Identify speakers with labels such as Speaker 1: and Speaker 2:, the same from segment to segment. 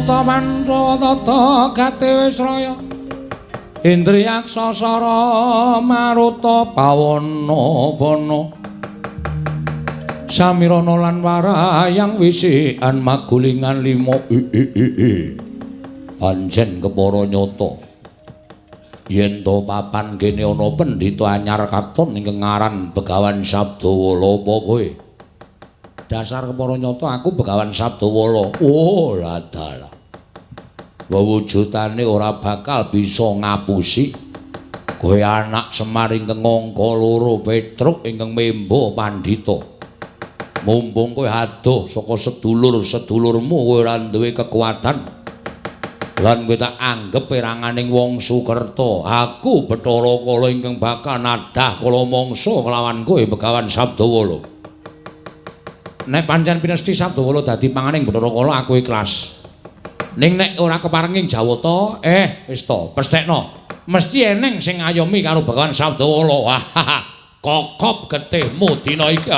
Speaker 1: Tata mantra tata gate wis raya Indriyaksa sara maruta pawana wana Samirana lan warayang wisikan magulingan lima Pancen kepara nyata yen to papan kene ana pendhita anyar katon ingkang ngaran Begawan Sabdawala apa kowe dasar kepara nyata aku Begawan Sabdawala oh ladala wewujudane ora bakal bisa ngapusi kowe anak Semar ingkang angka 2 Petruk ingkang memba pandhita mumpung kowe adoh saka sedulur-sedulurmu kowe ora duwe kekuatan lan kowe tak anggep peranganing wong Sukerta aku Bathara Kala ingkang bakal nadah kala mangsa kelawan kowe Begawan Sabdawala nek pancen pinesti Sabdawala dadi panganing Bathara Kala aku ikhlas ning nek ora keparenging Jawata wis to pesthekno mesti eneng sing ngayomi karo Begawan Sabdawala wah kokop getihmu dina iki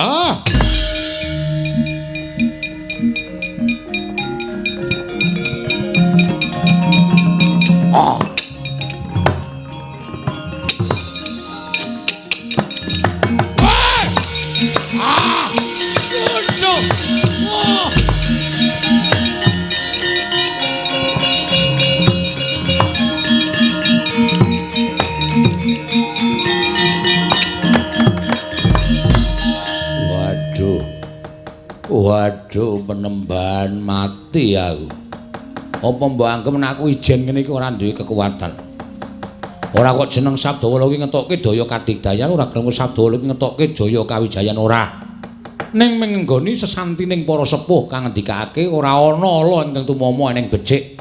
Speaker 1: Waduh, penembahan mati aku. Apa mbok anggap nek aku ijen ngene iki ora duwe kekuatan. Ora kok jeneng Sabdawala iki ngetokke daya kadigdayan, ora gelem Sabdawala iki ngetokke daya kawijayan ora. Ning menggoni sesantining para sepuh kang ngendikake ora ana ala ingkang tumama ning becik.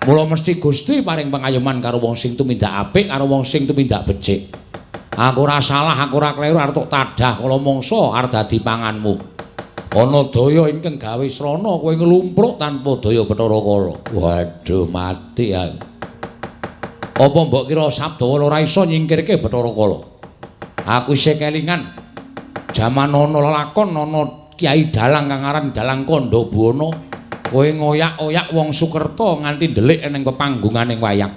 Speaker 1: Mula mesti Gusti paring pangayoman karo wong sing tumindak apik karo wong sing tumindak becik. Aku ora salah, aku ora kleru arep tok tadah kala mangsa arep dadi panganmu. Ana daya ingkang gawe srana kowe nglumpruk tanpa daya Bathara Kala. Waduh mati aku. Apa mbok kira Sabdawala ora iso nyingkirke Bathara Kala? Aku isih kelingan jaman ana lakon ana Kyai Dalang kang aran Dalang Kandhabuana. Kowe ngoyak-oyak wong Sukerta nganti ndelik ning pepanggunganing wayang.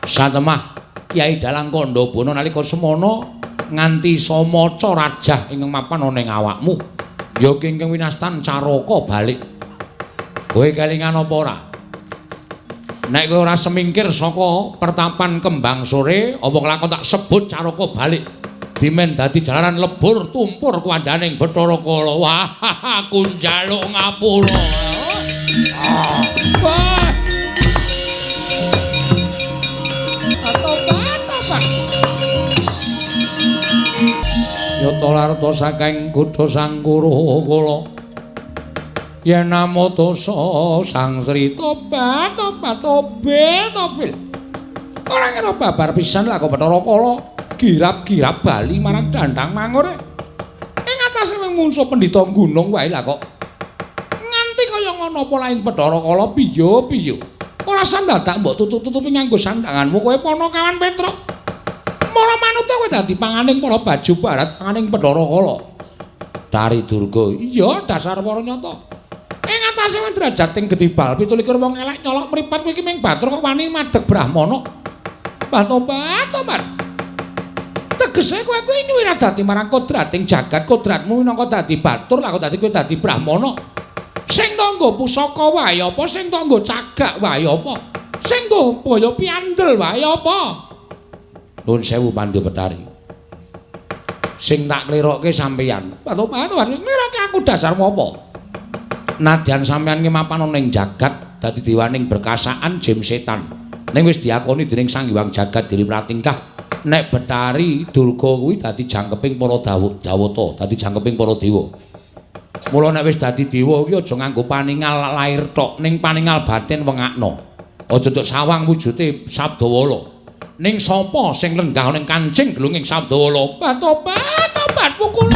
Speaker 1: Satemah Kyai Dalang Kandhabuana nalika semana nganti samaca rajah ingkang mapan ana ing awakmu. Ya kenging winastan Caraka balik. Kowe kelingan apa ora? Nek kowe ora semingkir saka pertapan Kembang Sore, apa kelakon tak sebut Caraka balik. Dimen dadi jalaran lebur tumpur kuwandaning Bathara Kala. Wah, aku njaluk ngapura. Wah. Yata larta saking Kutha Sangkura Kala yen namo dosa Sang Sri tobat tobil ora ngira babar pisan lah kok Bathara Kala girap-girap bali marang Dandang Mangor ing atase mungsuh pendhita gunung wae lah kok nganti kaya ngono apa lain Bathara Kala piye ora sandadak mbok tutup-tutupi nganggo sandanganmu kowe pono kawan Petruk. Mara manut kowe dadi panganing para baju barat, panganing Bathara Kala. Dari Durga. Iya, dasar para nyata. Ing atase wong derajating gedhi bal 17 wong elek nyolok mripat kowe iki ming batur kok wani madheg Brahmana. Tobat. Tegese kowe kuwi nyuwira dadi marang kodrating jagat, kodratmu minangka dadi batur, lah kok dadi kowe dadi Brahmana. Sing tanggo pusaka wae apa, sing tanggo cagak wae apa, sing nggo boyo piandel wae apa. Nuwun sewu Pandhu Betari. Sing tak klirokke sampeyan. Patobat nglirokke aku dasarmu apa? Nadyan sampeyan ki mapan ning jagat dadi dewaning berkasaan jim setan. Ning wis diakoni dening Sang Hyang Jagat Giri Pratingkah. Nek Betari Durga kuwi dadi jangkeping para Dawata, dadi jangkeping para dewa. Mula nek wis dadi dewa kuwi aja nganggo paningal lair tok, ning paningal batin wengakna. Aja tok sawang wujude Sabdawala. Ning sapa sing lenggah ning kancing glunging Sabdawala? Tobat pukul.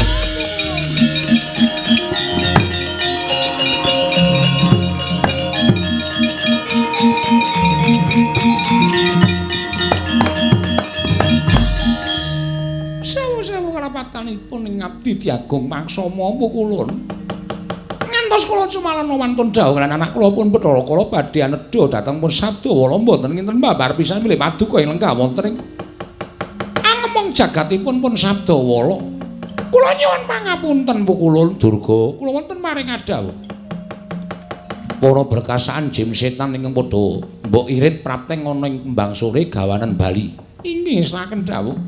Speaker 1: Sewu karapatanipun ing abdi diagung mangsama pukulun. Ngantos kula cumalana wantun dawuh lan anak kula pun Bathara Kala badhe anedha dhateng pun Sabdawala mboten kinten babar pisan milih paduka ing lenggah wonten ing angemong jagatipun pun Sabdawala. Kula nyuwun pangapunten Pukulun Durga, kula wonten maring adawuh. Para berkasaan jim setan ingkang padha mbok irit prapteng ana ing kembang sore gawanan Bali. Inggih saken dawuh.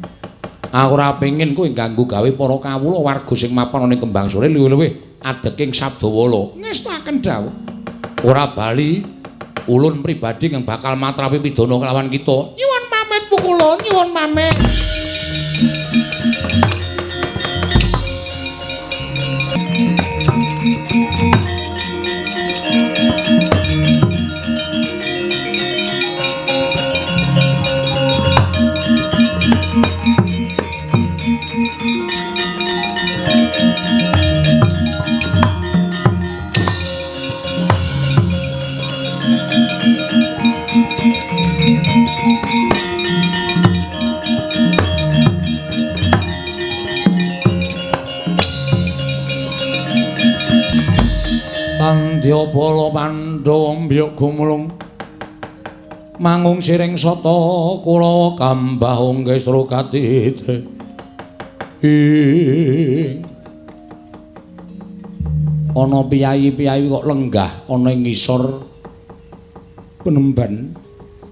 Speaker 1: Aku ora pengin kowe ganggu gawe para kawula warga sing mapan ana ing kembang sore luwih-luwih adeking Sabdawala. Ngestaken dawuh. Ora bali ulun pribadi yang bakal matrapi pidana kelawan kita. Nyuwun pamit Pukulun, nyuwun pamit. Pandyabala Pandhawa mbiyok gumulung mangung siring sata Kurawa kambah nggesra katite ana piyayi-piyayi kok lenggah ana ing ngisor Penemban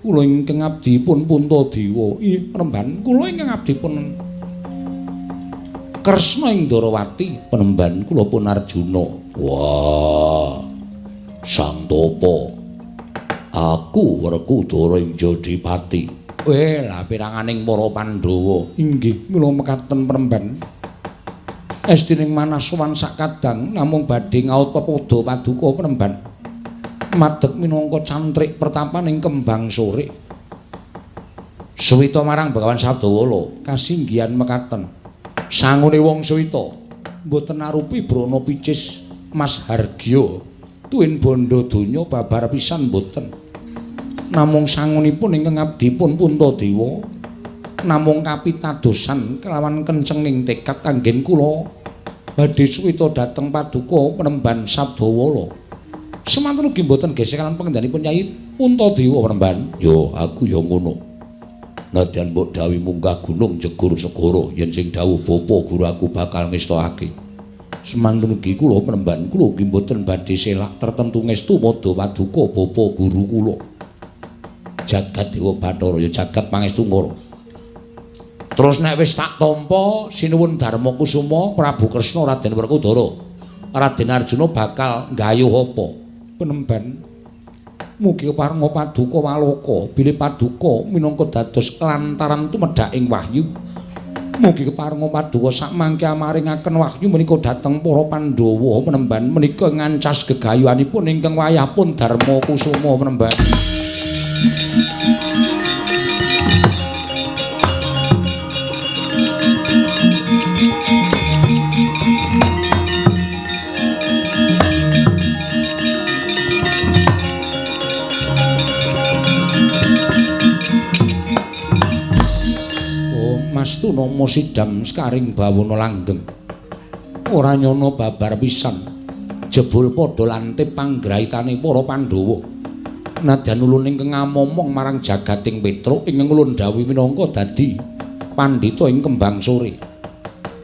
Speaker 1: kula ingkang abdipun Puntadewa. Penemban kula ingkang abdipun Kresna ing Ndarawati. Penemban kula pun Arjuna. Wah, Santapa, aku Werkudara ing Jodipati. Lah piranganing para Pandhawa. Inggih, mila mekaten Penemban. Estining manasuwan sakadang namung badhe ngaut pepodo paduka Penemban. Madeg minangka cantrik pertapan ing kembang sore. Suwita marang Bagawan Sabdawala kasinggihan mekaten. Sangune wong suwita mboten arupi brana picis Mas Hargya tuwin bondo donya babar pisan mboten. Namung sangunipun ingkang abdipun Puntadewa namung kapitadosan kelawan kencenging tekad anggen kula badhe suwita dhateng paduka Penemban Sabdawala. Semanten ugi mboten gesek lan pengendhanipun Nyai Puntadewa Penemban. Yo aku yo ngono. Nadyan mbok dawuh munggah gunung jegur segara yen sing dawuh bapa guru aku bakal ngestokake. Semantun ugi kula Penemban kula ugi mboten badhe selak tertentu ngestu padha paduka bapa guru kula. Jagat Dewa Bathara ya jagat pangestu ngara. Terus nek wis tak tampa sinuwun Darma Kusuma Prabu Kresna Raden Werkudara. Raden Arjuna bakal nggayuh apa? Penemban mugi parenga paduka waloka bilih paduka minangka dados lantaran tumedhak ing wahyu. Mugi keparenga paduka sakmangke amaringaken wahyu menika dhateng para Pandhawa Penemban menika ngancas gegayuhanipun ingkang wayahipun Darma Kusuma Penemban. Mastu nama sidam skaring bawana langgeng. Ora nyana babar pisan. Jebul padha lantip panggrahitane para Pandhawa. Nadyan ulun ingkang ngamomong marang jagating Petruk ingkang ulun dawuh minangka dadi pandhita ing kembang sore.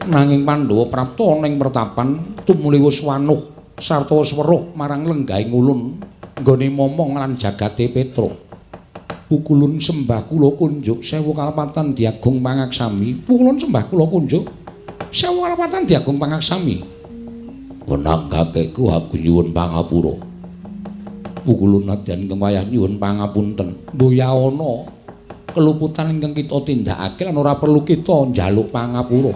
Speaker 1: Nanging Pandhawa prapta ana ing pertapan tumuli wis wanuh sarta wis weruh marang lenggahing ulun nggone momong lan jagate Petruk. Pukulun sembah kula kunjuk sewu kalepatan diagung pangaksami. Pukulun sembah kula kunjuk sewu kalepatan diagung pangaksami. Wenang kakekku aku nyuwun pangapura. Pukulun nadyan kemawah nyuwun pangapunten. Mboya ana keluputan ingkang kita tindakake lan ora perlu kita njaluk pangapura.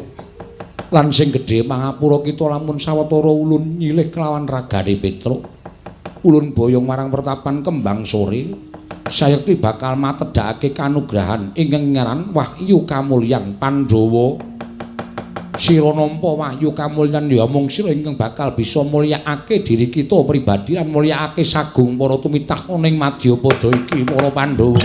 Speaker 1: Lan sing gedhe pangapura kita lamun sawetara ulun nyilih kelawan ragane Petruk. Ulun boyong marang pertapan kembang sore. Sayekti bakal matedhakake kanugrahan ingkang ngaran Wahyu Kamulyan Pandhawa. Sira nampa wahyu kamulyan ya mung sira ingkang bakal bisa mulyakake diri kita pribadi lan mulyakake sagung para tumitah ana ing Madyapada iki para Pandhawa.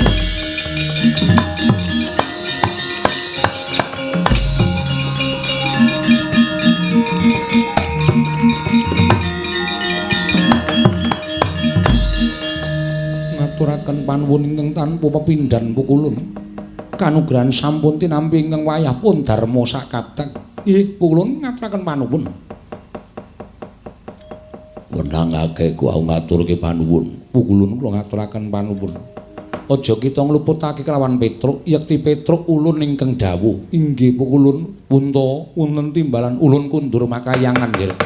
Speaker 1: panuwun ingkang tanpa pepindhan pukulun. Kanugrahan sampun tinampi ingkang wayah pun dharma sakatek. Nggih, pukulun ngaturaken panuwun. Wenangake ku aku ngaturke panuwun. Pukulun kula ngaturaken panuwun. Aja kita ngluputake kelawan Petruk, yekti Petruk ulun ingkang dawuh. Inggih pukulun, punta wonten timbalan ulun kundur makayangan nggih.